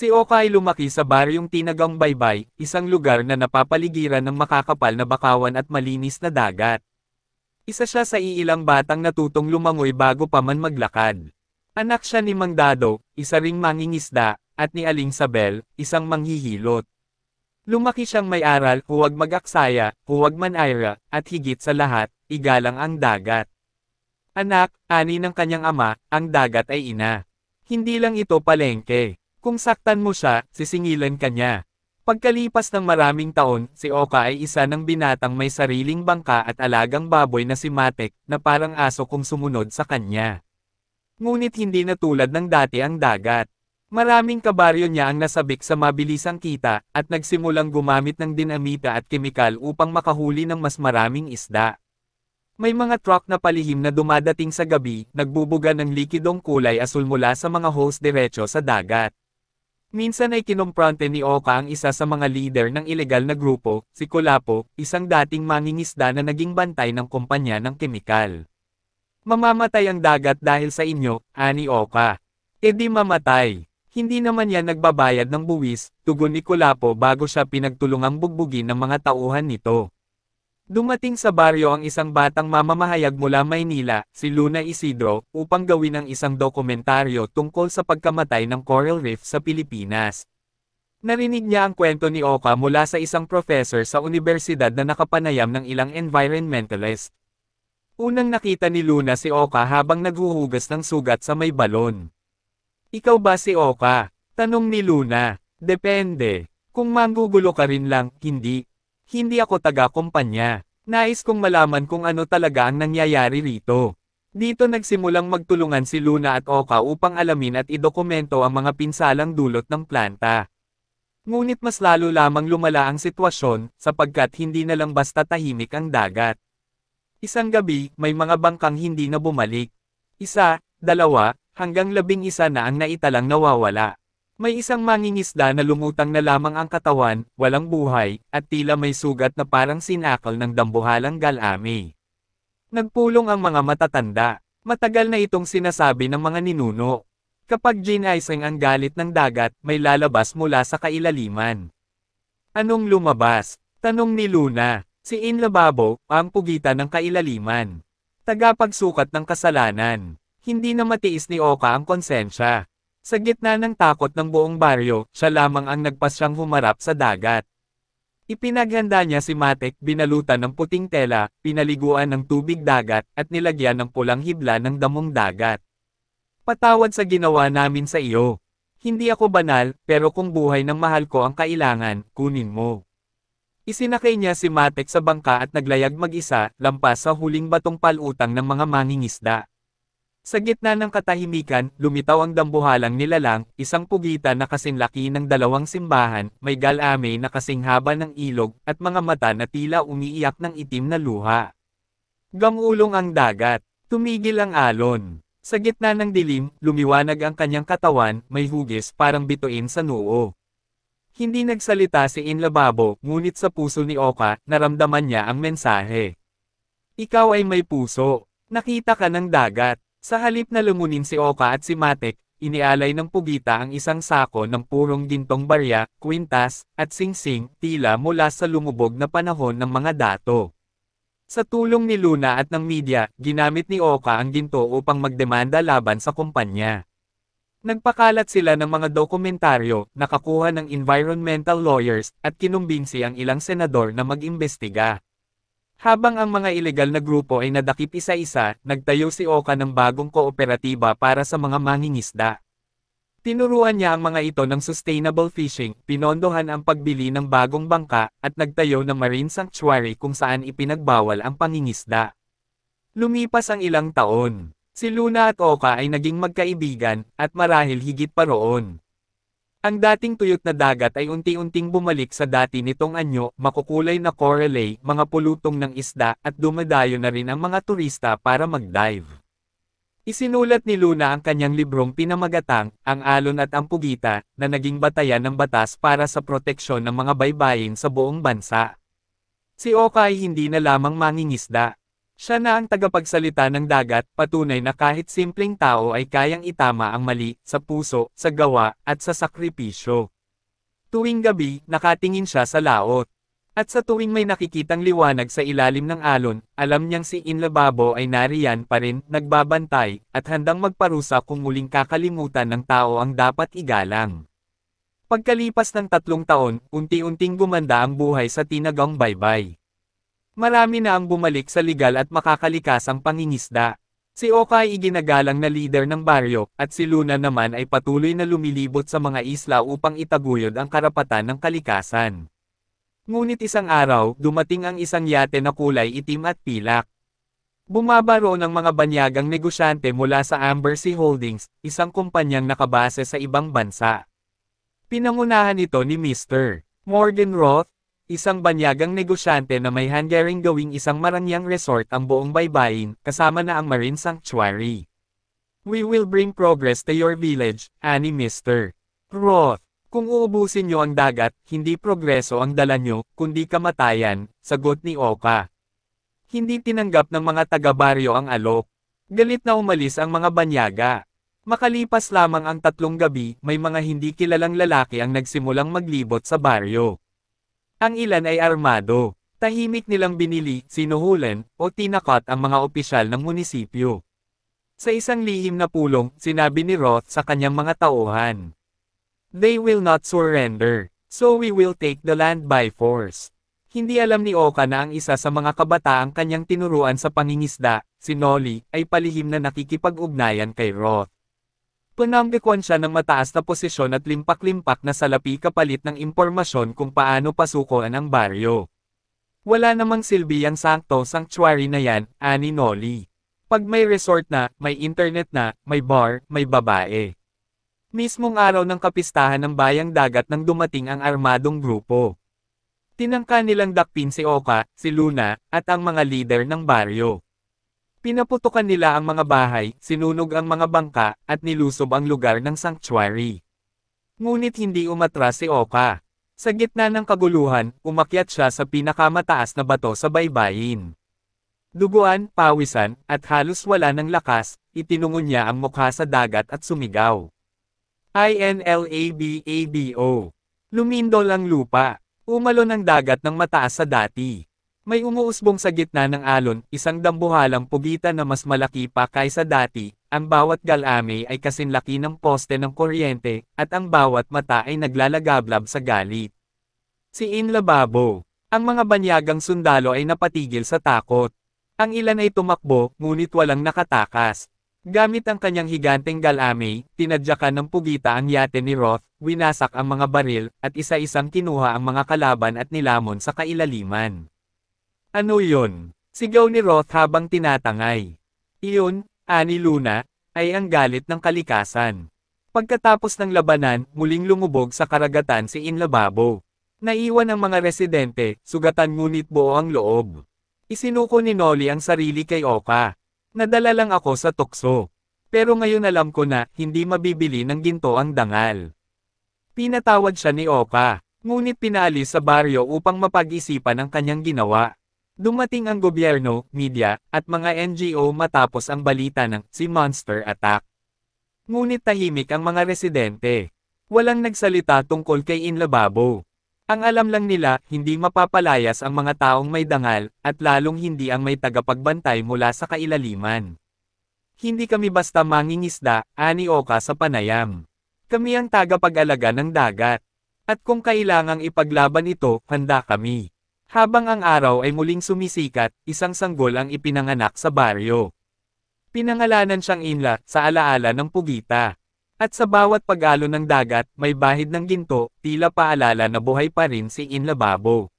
Si Oka ay lumaki sa baryong Tinagang Baybay, isang lugar na napapaligiran ng makakapal na bakawan at malinis na dagat. Isa siya sa iilang batang natutong lumangoy bago pa man maglakad. Anak siya ni Mang Dado, isa ring mangingisda, at ni Aling Sabel, isang manghihilot. Lumaki siyang may aral, huwag mag-aksaya, huwag manayra, at higit sa lahat, igalang ang dagat. Anak, ani ng kanyang ama, ang dagat ay ina. Hindi lang ito palengke. Kung saktan mo siya, sisingilan ka niya. Pagkalipas ng maraming taon, si Oka ay isa ng binatang may sariling bangka at alagang baboy na si Matek, na parang aso kung sumunod sa kanya. Ngunit hindi na tulad ng dati ang dagat. Maraming kabaryo niya ang nasabik sa mabilisang kita, at nagsimulang gumamit ng dinamita at kemikal upang makahuli ng mas maraming isda. May mga truck na palihim na dumadating sa gabi, nagbubuga ng likidong kulay asul mula sa mga hose diretso sa dagat. Minsan ay kinumpronte ni Oka ang isa sa mga leader ng ilegal na grupo, si Kulapo, isang dating mangingisda na naging bantay ng kumpanya ng kemikal. Mamamatay ang dagat dahil sa inyo, ani Oka. E di mamatay. Hindi naman yan nagbabayad ng buwis, tugon ni Kulapo bago siya pinagtulungang bugbugin ng mga tauhan nito. Dumating sa baryo ang isang batang mamamahayag mula Maynila, si Luna Isidro, upang gawin ang isang dokumentaryo tungkol sa pagkamatay ng coral reef sa Pilipinas. Narinig niya ang kwento ni Oka mula sa isang professor sa universidad na nakapanayam ng ilang environmentalist. Unang nakita ni Luna si Oka habang naghuhugas ng sugat sa may balon. Ikaw ba si Oka? Tanong ni Luna. Depende. Kung manggugulo ka rin lang, hindi. Hindi ako taga-kumpanya. Nais kong malaman kung ano talaga ang nangyayari rito. Dito nagsimulang magtulungan si Luna at Oka upang alamin at idokumento ang mga pinsalang dulot ng planta. Ngunit mas lalo lamang lumala ang sitwasyon, sapagkat hindi na lang basta tahimik ang dagat. Isang gabi, may mga bangkang hindi na bumalik. 1, 2, hanggang 11 na ang naitalang nawawala. May isang mangingisda na lumutang na lamang ang katawan, walang buhay, at tila may sugat na parang sinakal ng dambuhalang galami. Nagpulong ang mga matatanda. Matagal na itong sinasabi ng mga ninuno. Kapag ginising ang galit ng dagat, may lalabas mula sa kailaliman. Anong lumabas? Tanong ni Luna. Si Inlababo, ang pugitan ng kailaliman. Tagapagsukat ng kasalanan. Hindi na matiis ni Oka ang konsensya. Sa gitna ng takot ng buong baryo, siya lamang ang nagpasyang humarap sa dagat. Ipinaghanda niya si Matek, binalutan ng puting tela, pinaliguan ng tubig dagat, at nilagyan ng pulang hibla ng damong dagat. Patawad sa ginawa namin sa iyo. Hindi ako banal, pero kung buhay ng mahal ko ang kailangan, kunin mo. Isinakay niya si Matek sa bangka at naglayag mag-isa, lampas sa huling batong palutang ng mga mangingisda. Sa gitna ng katahimikan, lumitaw ang dambuhalang nilalang, isang pugitan na kasing laki ng 2 simbahan, may galame na kasing haba ng ilog, at mga mata na tila umiiyak ng itim na luha. Gamulong ang dagat. Tumigil ang alon. Sa gitna ng dilim, lumiwanag ang kanyang katawan, may hugis parang bituin sa noo. Hindi nagsalita si Inlababo, ngunit sa puso ni Oka, naramdaman niya ang mensahe. Ikaw ay may puso. Nakita ka ng dagat. Sa halip na lumunin si Oka at si Matek, inialay ng pugita ang isang sako ng purong gintong barya, kwintas, at singsing, tila mula sa lumubog na panahon ng mga dato. Sa tulong ni Luna at ng media, ginamit ni Oka ang ginto upang magdemanda laban sa kumpanya. Nagpakalat sila ng mga dokumentaryo, nakakuha ng environmental lawyers, at kinumbinsi ang ilang senador na mag-imbestiga. Habang ang mga ilegal na grupo ay nadakip isa-isa, nagtayo si Oka ng bagong kooperatiba para sa mga mangingisda. Tinuruan niya ang mga ito ng sustainable fishing, pinondohan ang pagbili ng bagong bangka, at nagtayo ng marine sanctuary kung saan ipinagbawal ang pangingisda. Lumipas ang ilang taon. Si Luna at Oka ay naging magkaibigan, at marahil higit pa roon. Ang dating tuyot na dagat ay unti-unting bumalik sa dati nitong anyo, makukulay na coralay, mga pulutong ng isda, at dumadayo na rin ang mga turista para mag-dive. Isinulat ni Luna ang kanyang librong pinamagatang, Ang Alon at ang Pugita, na naging batayan ng batas para sa proteksyon ng mga baybayin sa buong bansa. Si Oka ay hindi na lamang mangingisda. Siya na ang tagapagsalita ng dagat, patunay na kahit simpleng tao ay kayang itama ang mali, sa puso, sa gawa, at sa sakripisyo. Tuwing gabi, nakatingin siya sa laot. At sa tuwing may nakikitang liwanag sa ilalim ng alon, alam niyang si Inlababo ay nariyan pa rin, nagbabantay, at handang magparusa kung muling kakalimutan ng tao ang dapat igalang. Pagkalipas ng 3 taon, unti-unting gumanda ang buhay sa Tinagang Baybay. Marami na ang bumalik sa ligal at makakalikasang pangingisda. Si Oka ay iginagalang na leader ng baryo, at si Luna naman ay patuloy na lumilibot sa mga isla upang itaguyod ang karapatan ng kalikasan. Ngunit isang araw, dumating ang isang yate na kulay itim at pilak. Bumaba roon ang mga banyagang negosyante mula sa Amber Sea Holdings, isang kumpanyang nakabase sa ibang bansa. Pinangunahan ito ni Mr. Morgan Roth, isang banyagang negosyante na may hanggaring gawing isang marangyang resort ang buong baybayin, kasama na ang Marine Sanctuary. "We will bring progress to your village," ani Mr. Roth. "Kung uubusin nyo ang dagat, hindi progreso ang dala nyo, kundi kamatayan," sagot ni Oka. Hindi tinanggap ng mga taga-baryo ang alok. Galit na umalis ang mga banyaga. Makalipas lamang ang 3 gabi, may mga hindi kilalang lalaki ang nagsimulang maglibot sa baryo. Ang ilan ay armado. Tahimik nilang binili, sinuhulan, o tinakot ang mga opisyal ng munisipyo. Sa isang lihim na pulong, sinabi ni Roth sa kanyang mga tauhan, "They will not surrender, so we will take the land by force." Hindi alam ni Oka na ang isa sa mga kabataang kanyang tinuruan sa pangingisda, si Nolly, ay palihim na nakikipag-ugnayan kay Roth. Pinamgakwan siya ng mataas na posisyon at limpak-limpak na salapi kapalit ng impormasyon kung paano pasukuan ang baryo. "Wala namang silbi ang sanctuary na yan," ani Nolly. "Pag may resort na, may internet na, may bar, may babae." Mismong araw ng kapistahan ng bayang dagat nang dumating ang armadong grupo. Tinangka nilang dakpin si Oka, si Luna, at ang mga lider ng baryo. Pinaputukan nila ang mga bahay, sinunog ang mga bangka, at nilusob ang lugar ng sanctuary. Ngunit hindi umatras si Oka. Sa gitna ng kaguluhan, umakyat siya sa pinakamataas na bato sa baybayin. Duguan, pawisan, at halos wala ng lakas, itinungon niya ang mukha sa dagat at sumigaw. "Inlababo. Lumindol ang lupa. Umalon ang dagat ng mataas sa dati. May umuusbong sa gitna ng alon, isang dambuhalang pugitan na mas malaki pa kaysa dati, ang bawat galame ay kasinlaki ng poste ng kuryente, at ang bawat mata ay naglalagablab sa galit." Si Inlababo. Ang mga banyagang sundalo ay napatigil sa takot. Ang ilan ay tumakbo, ngunit walang nakatakas. Gamit ang kanyang higanteng galame, tinadyakan ng pugita ang yate ni Roth, winasak ang mga baril, at isa-isang kinuha ang mga kalaban at nilamon sa kailaliman. "Ano yun?" sigaw ni Roth habang tinatangay. "Iyon, ani Luna, ay ang galit ng kalikasan." Pagkatapos ng labanan, muling lumubog sa karagatan si Inlababo. Naiwan ang mga residente, sugatan ngunit buo ang loob. Isinuko ni Nolly ang sarili kay Oka. "Nadala lang ako sa tukso. Pero ngayon alam ko na, hindi mabibili ng ginto ang dangal." Pinatawad siya ni Oka, ngunit pinaalis sa baryo upang mapag-isipan ang kanyang ginawa. Dumating ang gobyerno, media, at mga NGO matapos ang balita ng Sea Monster Attack. Ngunit tahimik ang mga residente. Walang nagsalita tungkol kay Inlababo. Ang alam lang nila, hindi mapapalayas ang mga taong may dangal, at lalong hindi ang may tagapagbantay mula sa kailaliman. "Hindi kami basta mangingisda," ani Oka sa panayam. "Kami ang tagapag-alaga ng dagat. At kung kailangang ipaglaban ito, handa kami." Habang ang araw ay muling sumisikat, isang sanggol ang ipinanganak sa baryo. Pinangalanan siyang Inla, sa alaala ng pugita. At sa bawat pag-alon ng dagat, may bahid ng ginto, tila paalala na buhay pa rin si Inlababo.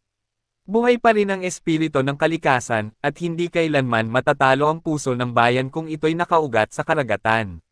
Buhay pa rin ang espiritu ng kalikasan, at hindi kailanman matatalo ang puso ng bayan kung ito'y nakaugat sa karagatan.